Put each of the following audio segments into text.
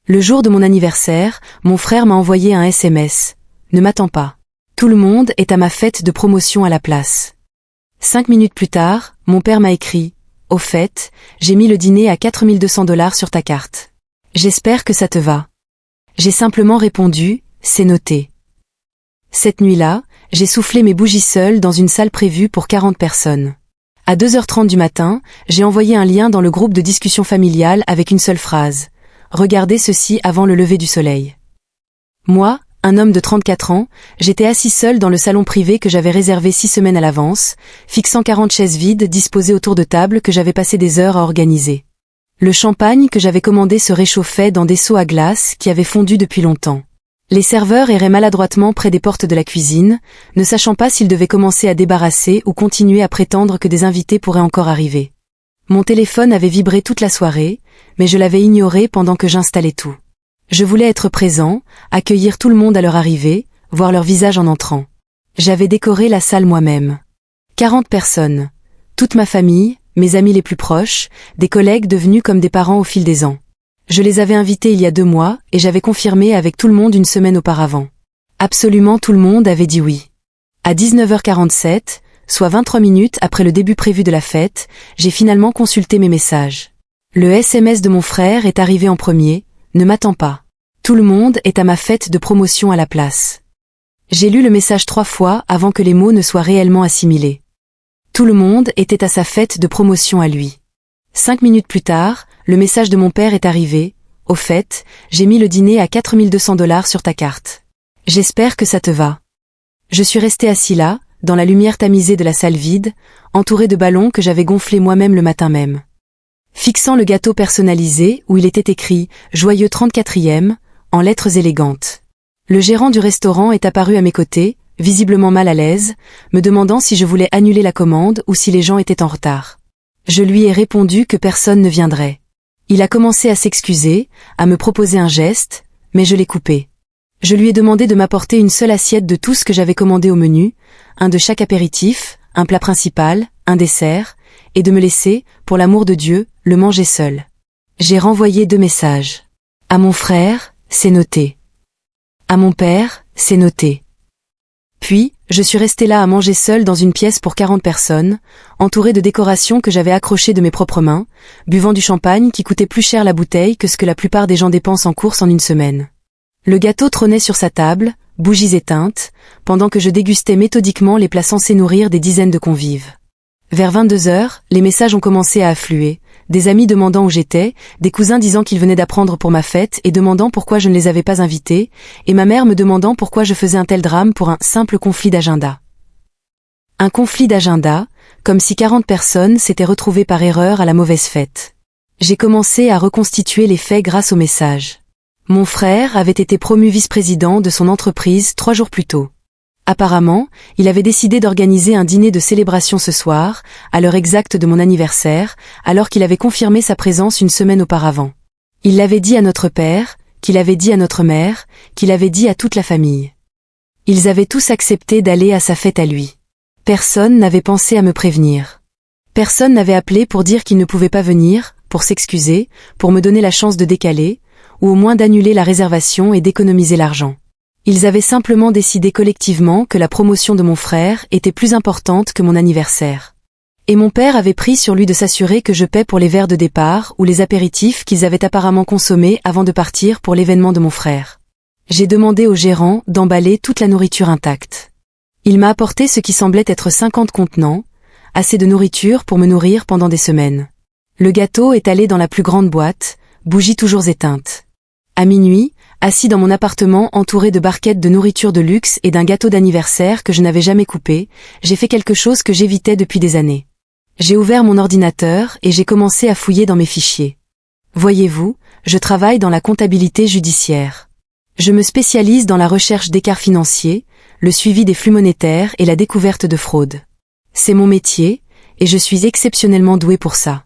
Le jour de mon anniversaire, mon frère m'a envoyé un SMS. Ne m'attends pas. Tout le monde est à ma fête de promotion à la place. 5 minutes plus tard, mon père m'a écrit. Au fait, j'ai mis le dîner à 4200 $ sur ta carte. J'espère que ça te va. J'ai simplement répondu, c'est noté. Cette nuit-là, j'ai soufflé mes bougies seule dans une salle prévue pour 40 personnes. À 2h30 du matin, j'ai envoyé un lien dans le groupe de discussion familiale avec une seule phrase. Regardez ceci avant le lever du soleil. Moi, un homme de 34 ans, j'étais assis seul dans le salon privé que j'avais réservé 6 semaines à l'avance, fixant 40 chaises vides disposées autour de tables que j'avais passé des heures à organiser. Le champagne que j'avais commandé se réchauffait dans des seaux à glace qui avaient fondu depuis longtemps. Les serveurs erraient maladroitement près des portes de la cuisine, ne sachant pas s'ils devaient commencer à débarrasser ou continuer à prétendre que des invités pourraient encore arriver. Mon téléphone avait vibré toute la soirée, mais je l'avais ignoré pendant que j'installais tout. Je voulais être présent, accueillir tout le monde à leur arrivée, voir leur visage en entrant. J'avais décoré la salle moi-même. 40 personnes. Toute ma famille, mes amis les plus proches, des collègues devenus comme des parents au fil des ans. Je les avais invités il y a 2 mois et j'avais confirmé avec tout le monde une semaine auparavant. Absolument tout le monde avait dit oui. À 19h47, soit 23 minutes après le début prévu de la fête, j'ai finalement consulté mes messages. Le SMS de mon frère est arrivé en premier, ne m'attends pas. Tout le monde est à ma fête de promotion à la place. J'ai lu le message 3 fois avant que les mots ne soient réellement assimilés. Tout le monde était à sa fête de promotion à lui. 5 minutes plus tard, le message de mon père est arrivé. Au fait, j'ai mis le dîner à 4200 $ sur ta carte. J'espère que ça te va. Je suis resté assis là, dans la lumière tamisée de la salle vide, entouré de ballons que j'avais gonflés moi-même le matin même. Fixant le gâteau personnalisé où il était écrit « Joyeux 34e » en lettres élégantes. Le gérant du restaurant est apparu à mes côtés, visiblement mal à l'aise, me demandant si je voulais annuler la commande ou si les gens étaient en retard. Je lui ai répondu que personne ne viendrait. Il a commencé à s'excuser, à me proposer un geste, mais je l'ai coupé. Je lui ai demandé de m'apporter une seule assiette de tout ce que j'avais commandé au menu, un de chaque apéritif, un plat principal, un dessert, et de me laisser, pour l'amour de Dieu, le manger seul. J'ai renvoyé 2 messages. À mon frère, c'est noté. À mon père, c'est noté. Puis, je suis resté là à manger seul dans une pièce pour 40 personnes, entouré de décorations que j'avais accrochées de mes propres mains, buvant du champagne qui coûtait plus cher la bouteille que ce que la plupart des gens dépensent en course en une semaine. Le gâteau trônait sur sa table, bougies éteintes, pendant que je dégustais méthodiquement les plats censés nourrir des dizaines de convives. Vers 22h, les messages ont commencé à affluer, des amis demandant où j'étais, des cousins disant qu'ils venaient d'apprendre pour ma fête et demandant pourquoi je ne les avais pas invités, et ma mère me demandant pourquoi je faisais un tel drame pour un simple conflit d'agenda. Un conflit d'agenda, comme si 40 personnes s'étaient retrouvées par erreur à la mauvaise fête. J'ai commencé à reconstituer les faits grâce aux messages. Mon frère avait été promu vice-président de son entreprise 3 jours plus tôt. Apparemment, il avait décidé d'organiser un dîner de célébration ce soir, à l'heure exacte de mon anniversaire, alors qu'il avait confirmé sa présence une semaine auparavant. Il l'avait dit à notre père, qu'il avait dit à notre mère, qu'il avait dit à toute la famille. Ils avaient tous accepté d'aller à sa fête à lui. Personne n'avait pensé à me prévenir. Personne n'avait appelé pour dire qu'il ne pouvait pas venir, pour s'excuser, pour me donner la chance de décaler, ou au moins d'annuler la réservation et d'économiser l'argent. Ils avaient simplement décidé collectivement que la promotion de mon frère était plus importante que mon anniversaire. Et mon père avait pris sur lui de s'assurer que je paie pour les verres de départ ou les apéritifs qu'ils avaient apparemment consommés avant de partir pour l'événement de mon frère. J'ai demandé au gérant d'emballer toute la nourriture intacte. Il m'a apporté ce qui semblait être 50 contenants, assez de nourriture pour me nourrir pendant des semaines. Le gâteau est allé dans la plus grande boîte, bougies toujours éteintes. À minuit, assis dans mon appartement entouré de barquettes de nourriture de luxe et d'un gâteau d'anniversaire que je n'avais jamais coupé, j'ai fait quelque chose que j'évitais depuis des années. J'ai ouvert mon ordinateur et j'ai commencé à fouiller dans mes fichiers. Voyez-vous, je travaille dans la comptabilité judiciaire. Je me spécialise dans la recherche d'écarts financiers, le suivi des flux monétaires et la découverte de fraudes. C'est mon métier, et je suis exceptionnellement doué pour ça.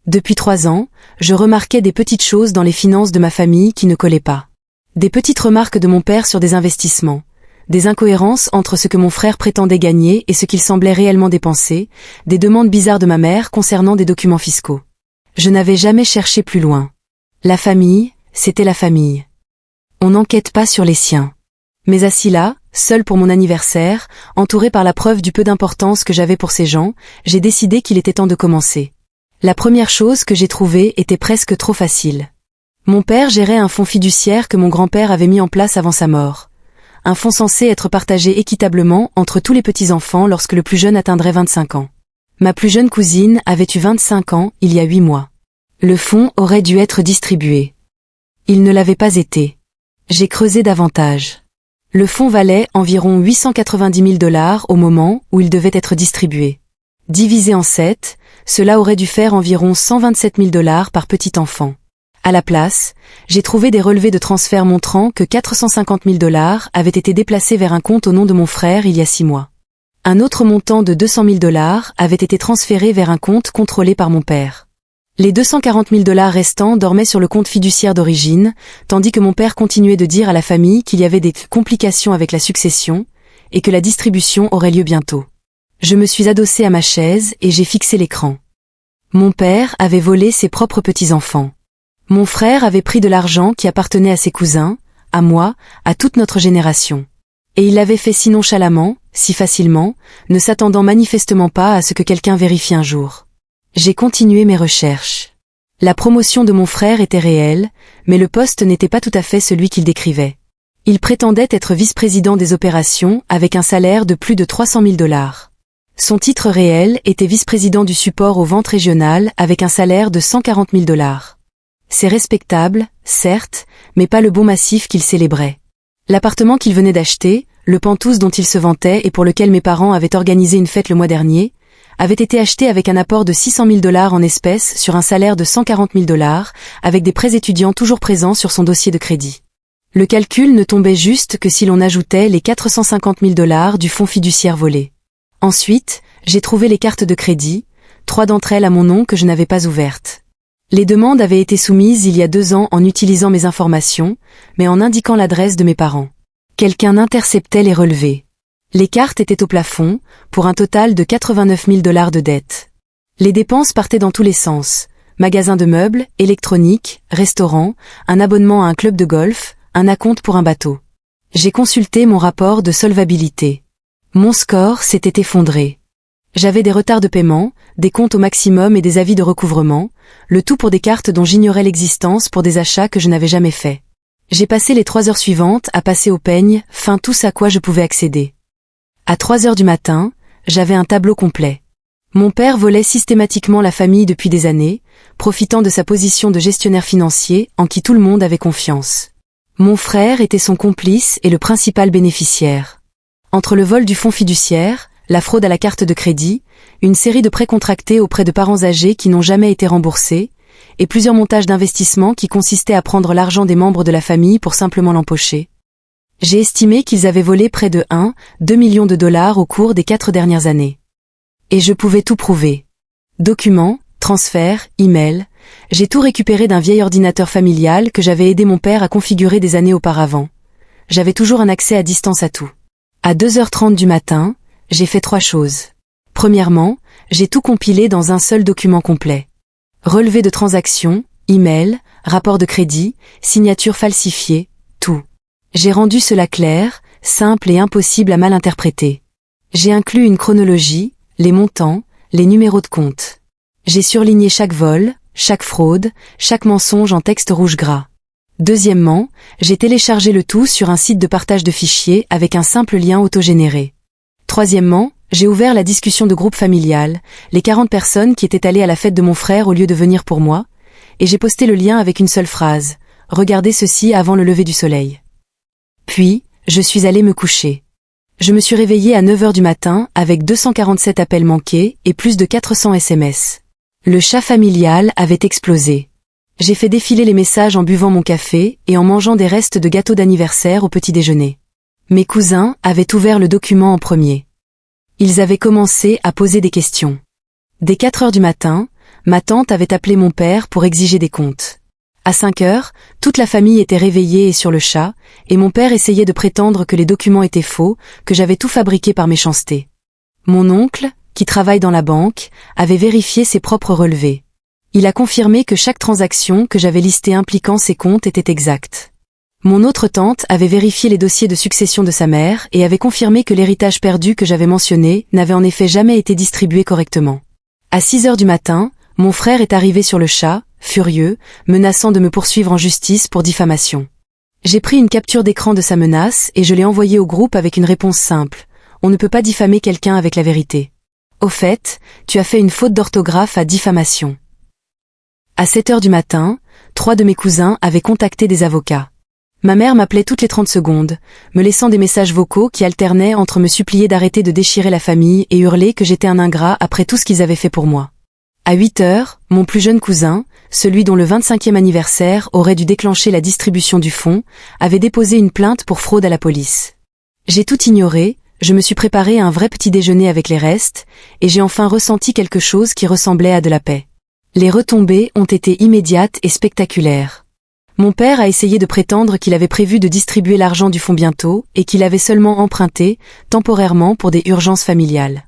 Depuis 3 ans, je remarquais des petites choses dans les finances de ma famille qui ne collaient pas. Des petites remarques de mon père sur des investissements, des incohérences entre ce que mon frère prétendait gagner et ce qu'il semblait réellement dépenser, des demandes bizarres de ma mère concernant des documents fiscaux. Je n'avais jamais cherché plus loin. La famille, c'était la famille. On n'enquête pas sur les siens. Mais assis là, seul pour mon anniversaire, entouré par la preuve du peu d'importance que j'avais pour ces gens, j'ai décidé qu'il était temps de commencer. La première chose que j'ai trouvée était presque trop facile. Mon père gérait un fonds fiduciaire que mon grand-père avait mis en place avant sa mort. Un fonds censé être partagé équitablement entre tous les petits-enfants lorsque le plus jeune atteindrait 25 ans. Ma plus jeune cousine avait eu 25 ans il y a 8 mois. Le fonds aurait dû être distribué. Il ne l'avait pas été. J'ai creusé davantage. Le fonds valait environ 890 000 $ au moment où il devait être distribué. Divisé en 7, cela aurait dû faire environ 127 000 $ par petit enfant. À la place, j'ai trouvé des relevés de transfert montrant que 450 000 $ avaient été déplacés vers un compte au nom de mon frère il y a 6 mois. Un autre montant de 200 000 $ avait été transféré vers un compte contrôlé par mon père. Les 240 000 $ restants dormaient sur le compte fiduciaire d'origine, tandis que mon père continuait de dire à la famille qu'il y avait des complications avec la succession et que la distribution aurait lieu bientôt. Je me suis adossée à ma chaise et j'ai fixé l'écran. Mon père avait volé ses propres petits-enfants. Mon frère avait pris de l'argent qui appartenait à ses cousins, à moi, à toute notre génération. Et il l'avait fait si nonchalamment, si facilement, ne s'attendant manifestement pas à ce que quelqu'un vérifie un jour. J'ai continué mes recherches. La promotion de mon frère était réelle, mais le poste n'était pas tout à fait celui qu'il décrivait. Il prétendait être vice-président des opérations avec un salaire de plus de 300 000 $. Son titre réel était vice-président du support aux ventes régionales avec un salaire de 140 000 $. C'est respectable, certes, mais pas le bon massif qu'il célébrait. L'appartement qu'il venait d'acheter, le Penthouse dont il se vantait et pour lequel mes parents avaient organisé une fête le mois dernier, avait été acheté avec un apport de 600 000 $ en espèces sur un salaire de 140 000 $, avec des prêts étudiants toujours présents sur son dossier de crédit. Le calcul ne tombait juste que si l'on ajoutait les 450 000 $ du fonds fiduciaire volé. Ensuite, j'ai trouvé les cartes de crédit, 3 d'entre elles à mon nom que je n'avais pas ouvertes. Les demandes avaient été soumises il y a 2 ans en utilisant mes informations, mais en indiquant l'adresse de mes parents. Quelqu'un interceptait les relevés. Les cartes étaient au plafond, pour un total de 89 000 $ de dettes. Les dépenses partaient dans tous les sens. Magasin de meubles, électronique, restaurant, un abonnement à un club de golf, un acompte pour un bateau. J'ai consulté mon rapport de solvabilité. Mon score s'était effondré. J'avais des retards de paiement, des comptes au maximum et des avis de recouvrement, le tout pour des cartes dont j'ignorais l'existence pour des achats que je n'avais jamais faits. J'ai passé les 3 heures suivantes à passer au peigne, fin tout ce à quoi je pouvais accéder. À 3 heures du matin, j'avais un tableau complet. Mon père volait systématiquement la famille depuis des années, profitant de sa position de gestionnaire financier en qui tout le monde avait confiance. Mon frère était son complice et le principal bénéficiaire. Entre le vol du fonds fiduciaire, la fraude à la carte de crédit, une série de prêts contractés auprès de parents âgés qui n'ont jamais été remboursés, et plusieurs montages d'investissement qui consistaient à prendre l'argent des membres de la famille pour simplement l'empocher. J'ai estimé qu'ils avaient volé près de 1-2 millions de $ au cours des 4 dernières années. Et je pouvais tout prouver. Documents, transferts, emails, j'ai tout récupéré d'un vieil ordinateur familial que j'avais aidé mon père à configurer des années auparavant. J'avais toujours un accès à distance à tout. À 2h30 du matin, j'ai fait 3 choses. Premièrement, j'ai tout compilé dans un seul document complet. Relevé de transactions, email, rapport de crédit, signature falsifiée, tout. J'ai rendu cela clair, simple et impossible à mal interpréter. J'ai inclus une chronologie, les montants, les numéros de compte. J'ai surligné chaque vol, chaque fraude, chaque mensonge en texte rouge gras. Deuxièmement, j'ai téléchargé le tout sur un site de partage de fichiers avec un simple lien autogénéré. Troisièmement, j'ai ouvert la discussion de groupe familial, les 40 personnes qui étaient allées à la fête de mon frère au lieu de venir pour moi, et j'ai posté le lien avec une seule phrase, « Regardez ceci avant le lever du soleil ». Puis, je suis allée me coucher. Je me suis réveillée à 9h du matin avec 247 appels manqués et plus de 400 SMS. Le chat familial avait explosé. J'ai fait défiler les messages en buvant mon café et en mangeant des restes de gâteau d'anniversaire au petit déjeuner. Mes cousins avaient ouvert le document en premier. Ils avaient commencé à poser des questions. Dès 4h du matin, ma tante avait appelé mon père pour exiger des comptes. À 5h, toute la famille était réveillée et sur le chat, et mon père essayait de prétendre que les documents étaient faux, que j'avais tout fabriqué par méchanceté. Mon oncle, qui travaille dans la banque, avait vérifié ses propres relevés. Il a confirmé que chaque transaction que j'avais listée impliquant ses comptes était exacte. Mon autre tante avait vérifié les dossiers de succession de sa mère et avait confirmé que l'héritage perdu que j'avais mentionné n'avait en effet jamais été distribué correctement. À 6 heures du matin, mon frère est arrivé sur le chat, furieux, menaçant de me poursuivre en justice pour diffamation. J'ai pris une capture d'écran de sa menace et je l'ai envoyée au groupe avec une réponse simple. On ne peut pas diffamer quelqu'un avec la vérité. Au fait, tu as fait une faute d'orthographe à diffamation. À 7 heures du matin, 3 de mes cousins avaient contacté des avocats. Ma mère m'appelait toutes les 30 secondes, me laissant des messages vocaux qui alternaient entre me supplier d'arrêter de déchirer la famille et hurler que j'étais un ingrat après tout ce qu'ils avaient fait pour moi. À 8 heures, mon plus jeune cousin, celui dont le 25e anniversaire aurait dû déclencher la distribution du fonds, avait déposé une plainte pour fraude à la police. J'ai tout ignoré, je me suis préparé un vrai petit déjeuner avec les restes, et j'ai enfin ressenti quelque chose qui ressemblait à de la paix. Les retombées ont été immédiates et spectaculaires. Mon père a essayé de prétendre qu'il avait prévu de distribuer l'argent du fonds bientôt et qu'il avait seulement emprunté, temporairement pour des urgences familiales.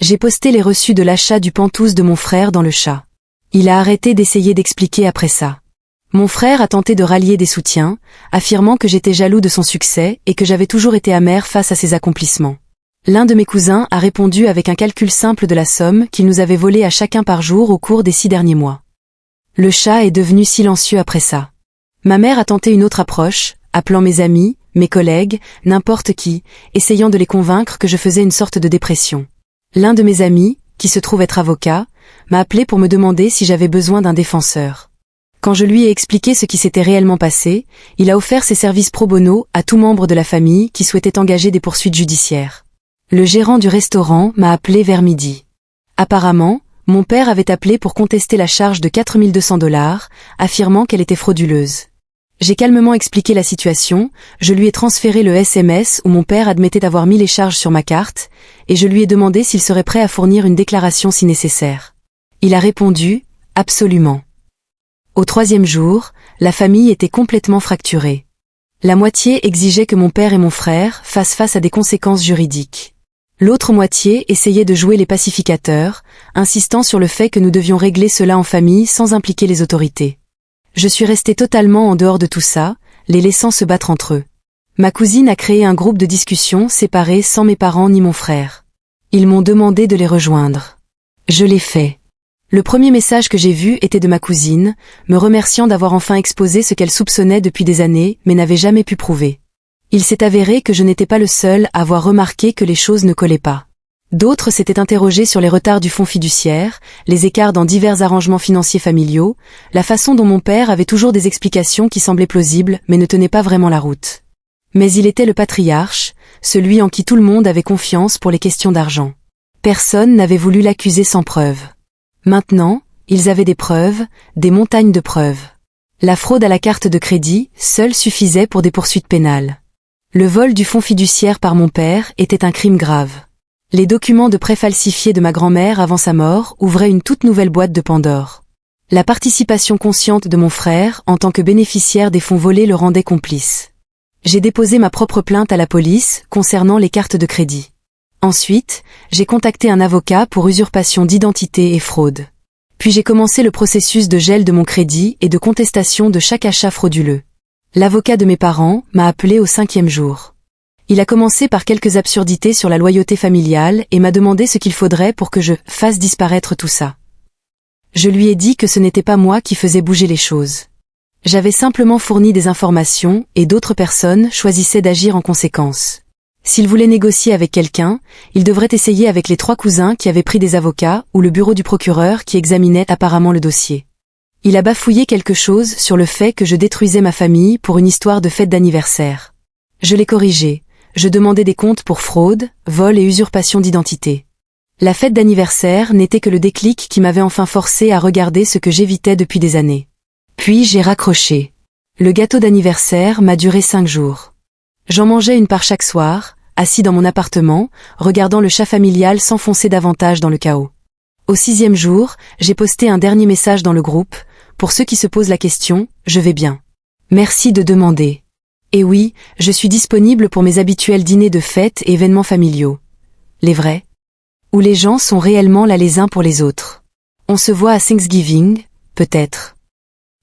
J'ai posté les reçus de l'achat du pantouse de mon frère dans le chat. Il a arrêté d'essayer d'expliquer après ça. Mon frère a tenté de rallier des soutiens, affirmant que j'étais jaloux de son succès et que j'avais toujours été amer face à ses accomplissements. L'un de mes cousins a répondu avec un calcul simple de la somme qu'il nous avait volée à chacun par jour au cours des 6 derniers mois. Le chat est devenu silencieux après ça. Ma mère a tenté une autre approche, appelant mes amis, mes collègues, n'importe qui, essayant de les convaincre que je faisais une sorte de dépression. L'un de mes amis, qui se trouve être avocat, m'a appelé pour me demander si j'avais besoin d'un défenseur. Quand je lui ai expliqué ce qui s'était réellement passé, il a offert ses services pro bono à tout membre de la famille qui souhaitait engager des poursuites judiciaires. Le gérant du restaurant m'a appelé vers midi. Apparemment, mon père avait appelé pour contester la charge de 4 200 $, affirmant qu'elle était frauduleuse. J'ai calmement expliqué la situation, je lui ai transféré le SMS où mon père admettait avoir mis les charges sur ma carte, et je lui ai demandé s'il serait prêt à fournir une déclaration si nécessaire. Il a répondu « Absolument ». Au 3e jour, la famille était complètement fracturée. La moitié exigeait que mon père et mon frère fassent face à des conséquences juridiques. L'autre moitié essayait de jouer les pacificateurs, insistant sur le fait que nous devions régler cela en famille sans impliquer les autorités. Je suis resté totalement en dehors de tout ça, les laissant se battre entre eux. Ma cousine a créé un groupe de discussion séparé sans mes parents ni mon frère. Ils m'ont demandé de les rejoindre. Je l'ai fait. Le premier message que j'ai vu était de ma cousine, me remerciant d'avoir enfin exposé ce qu'elle soupçonnait depuis des années mais n'avait jamais pu prouver. Il s'est avéré que je n'étais pas le seul à avoir remarqué que les choses ne collaient pas. D'autres s'étaient interrogés sur les retards du fonds fiduciaire, les écarts dans divers arrangements financiers familiaux, la façon dont mon père avait toujours des explications qui semblaient plausibles mais ne tenaient pas vraiment la route. Mais il était le patriarche, celui en qui tout le monde avait confiance pour les questions d'argent. Personne n'avait voulu l'accuser sans preuve. Maintenant, ils avaient des preuves, des montagnes de preuves. La fraude à la carte de crédit, seule suffisait pour des poursuites pénales. Le vol du fonds fiduciaire par mon père était un crime grave. Les documents de prêt falsifiés de ma grand-mère avant sa mort ouvraient une toute nouvelle boîte de Pandore. La participation consciente de mon frère en tant que bénéficiaire des fonds volés le rendait complice. J'ai déposé ma propre plainte à la police concernant les cartes de crédit. Ensuite, j'ai contacté un avocat pour usurpation d'identité et fraude. Puis j'ai commencé le processus de gel de mon crédit et de contestation de chaque achat frauduleux. L'avocat de mes parents m'a appelé au 5e jour. Il a commencé par quelques absurdités sur la loyauté familiale et m'a demandé ce qu'il faudrait pour que je fasse disparaître tout ça. Je lui ai dit que ce n'était pas moi qui faisais bouger les choses. J'avais simplement fourni des informations et d'autres personnes choisissaient d'agir en conséquence. S'il voulait négocier avec quelqu'un, il devrait essayer avec les 3 cousins qui avaient pris des avocats ou le bureau du procureur qui examinait apparemment le dossier. Il a bafouillé quelque chose sur le fait que je détruisais ma famille pour une histoire de fête d'anniversaire. Je l'ai corrigé, je demandais des comptes pour fraude, vol et usurpation d'identité. La fête d'anniversaire n'était que le déclic qui m'avait enfin forcé à regarder ce que j'évitais depuis des années. Puis j'ai raccroché. Le gâteau d'anniversaire m'a duré 5 jours. J'en mangeais une part chaque soir, assis dans mon appartement, regardant le chat familial s'enfoncer davantage dans le chaos. Au 6e jour, j'ai posté un dernier message dans le groupe. Pour ceux qui se posent la question, je vais bien. Merci de demander. Et oui, je suis disponible pour mes habituels dîners de fête et événements familiaux. Les vrais. Où les gens sont réellement là les uns pour les autres. On se voit à Thanksgiving, peut-être.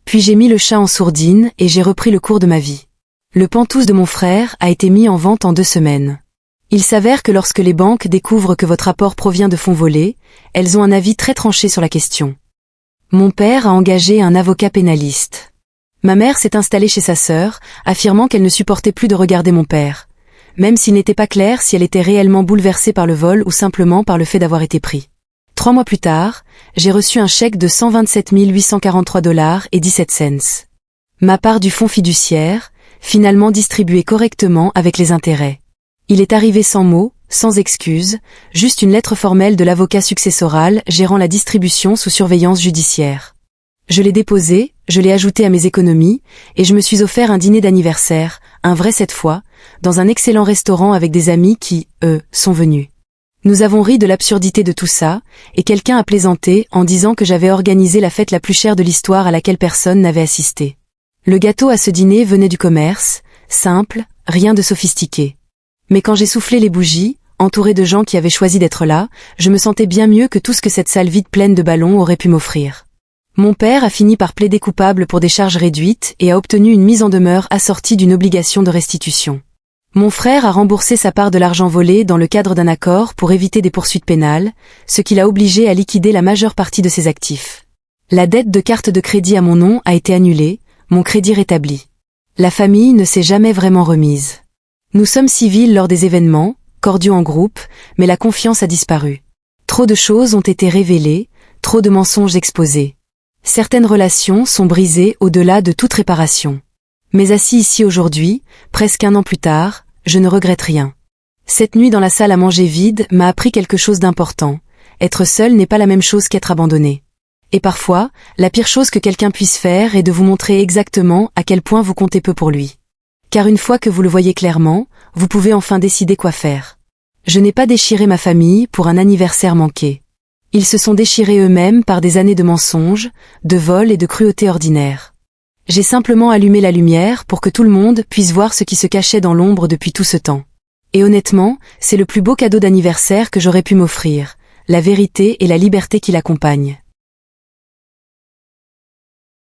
Puis j'ai mis le chat en sourdine et j'ai repris le cours de ma vie. Le pantouse de mon frère a été mis en vente en 2 semaines. Il s'avère que lorsque les banques découvrent que votre apport provient de fonds volés, elles ont un avis très tranché sur la question. Mon père a engagé un avocat pénaliste. Ma mère s'est installée chez sa sœur, affirmant qu'elle ne supportait plus de regarder mon père, même s'il n'était pas clair si elle était réellement bouleversée par le vol ou simplement par le fait d'avoir été pris. 3 mois plus tard, j'ai reçu un chèque de 127 843 $ 17 cents. Ma part du fonds fiduciaire, finalement distribuée correctement avec les intérêts. Il est arrivé sans mots, sans excuses, juste une lettre formelle de l'avocat successoral gérant la distribution sous surveillance judiciaire. Je l'ai déposé, je l'ai ajouté à mes économies, et je me suis offert un dîner d'anniversaire, un vrai cette fois, dans un excellent restaurant avec des amis qui, eux, sont venus. Nous avons ri de l'absurdité de tout ça, et quelqu'un a plaisanté en disant que j'avais organisé la fête la plus chère de l'histoire à laquelle personne n'avait assisté. Le gâteau à ce dîner venait du commerce, simple, rien de sophistiqué. Mais quand j'ai soufflé les bougies, entouré de gens qui avaient choisi d'être là, je me sentais bien mieux que tout ce que cette salle vide pleine de ballons aurait pu m'offrir. Mon père a fini par plaider coupable pour des charges réduites et a obtenu une mise en demeure assortie d'une obligation de restitution. Mon frère a remboursé sa part de l'argent volé dans le cadre d'un accord pour éviter des poursuites pénales, ce qui l'a obligé à liquider la majeure partie de ses actifs. La dette de carte de crédit à mon nom a été annulée, mon crédit rétabli. La famille ne s'est jamais vraiment remise. Nous sommes civils lors des événements, cordiaux en groupe, mais la confiance a disparu. Trop de choses ont été révélées, trop de mensonges exposés. Certaines relations sont brisées au-delà de toute réparation. Mais assis ici aujourd'hui, presque 1 an plus tard, je ne regrette rien. Cette nuit dans la salle à manger vide m'a appris quelque chose d'important. Être seul n'est pas la même chose qu'être abandonné. Et parfois, la pire chose que quelqu'un puisse faire est de vous montrer exactement à quel point vous comptez peu pour lui. Car une fois que vous le voyez clairement, vous pouvez enfin décider quoi faire. Je n'ai pas déchiré ma famille pour un anniversaire manqué. Ils se sont déchirés eux-mêmes par des années de mensonges, de vols et de cruauté ordinaire. J'ai simplement allumé la lumière pour que tout le monde puisse voir ce qui se cachait dans l'ombre depuis tout ce temps. Et honnêtement, c'est le plus beau cadeau d'anniversaire que j'aurais pu m'offrir, la vérité et la liberté qui l'accompagnent.